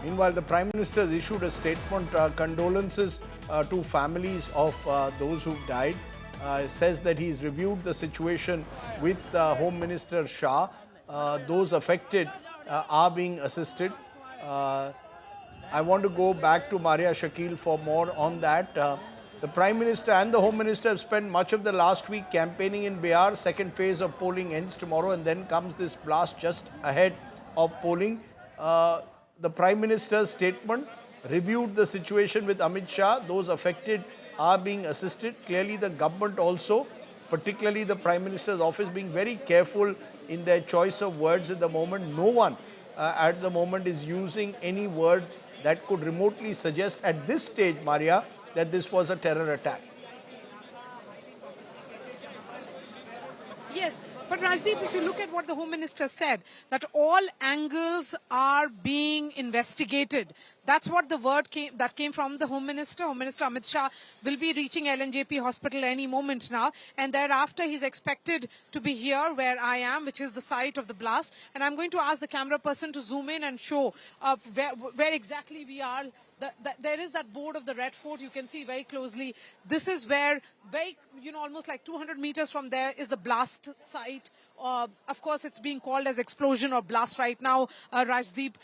Meanwhile, the Prime Minister has issued a statement, condolences to families of those who died. Says that he's reviewed the situation with Home Minister Shah. Those affected are being assisted. I want to go back to Maria Shakil for more on that. The Prime Minister and the Home Minister have spent much of the last week campaigning in Bihar. Second phase of polling ends tomorrow, and then comes this blast just ahead of polling. The Prime Minister's statement reviewed the situation with Amit Shah. Those affected are being assisted. Clearly, the government also, particularly the Prime Minister's office, being very careful in their choice of words at the moment. No one at the moment is using any word that could remotely suggest at this stage, Maria, that this was a terror attack. Yes, but Rajdeep, if you look at what the Home Minister said, that all angles are being investigated. That's what the word came from the Home Minister. Home Minister Amit Shah will be reaching LNJP Hospital any moment now, and thereafter he's expected to be here where I am, which is the site of the blast. And I'm going to ask the camera person to zoom in and show where exactly we are. There is that board of the Red Fort, you can see very closely. This is where, almost like 200 meters from there is the blast site. Of course, it's being called as explosion or blast right now, Rajdeep.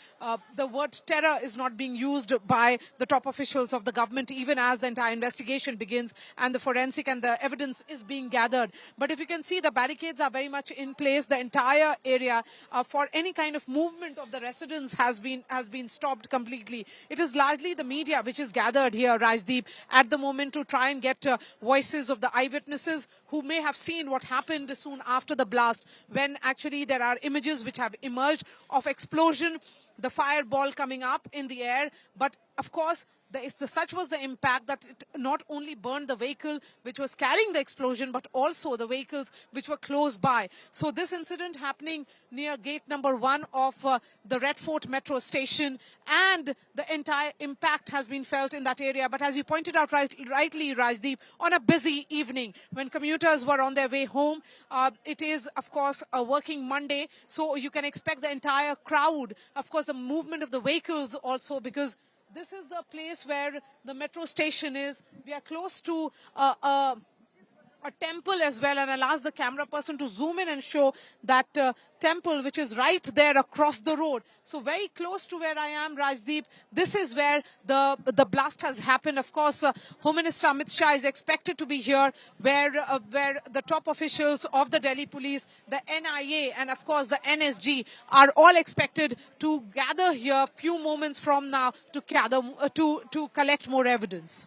The word terror is not being used by the top officials of the government, even as the entire investigation begins and the forensic and the evidence is being gathered. But if you can see, the barricades are very much in place. The entire area for any kind of movement of the residents has been stopped completely. It is largely the media which is gathered here, Rajdeep, at the moment to try and get voices of the eyewitnesses who may have seen what happened soon after the blast, when actually there are images which have emerged of explosion, the fireball coming up in the air. But of course, such was the impact that it not only burned the vehicle which was carrying the explosion, but also the vehicles which were close by. So this incident happening near gate number 1 of the Red Fort metro station, and the entire impact has been felt in that area. But as you pointed out rightly, Rajdeep, on a busy evening when commuters were on their way home, it is, of course, a working Monday. So you can expect the entire crowd, of course, the movement of the vehicles also, because this is the place where the metro station is. We are close to a temple as well, and I'll ask the camera person to zoom in and show that temple which is right there across the road. So very close to where I am, Rajdeep, this is where the blast has happened. Of course, Home Minister Amit Shah is expected to be here, where the top officials of the Delhi police, the NIA, and of course the NSG are all expected to gather here a few moments from now to collect more evidence.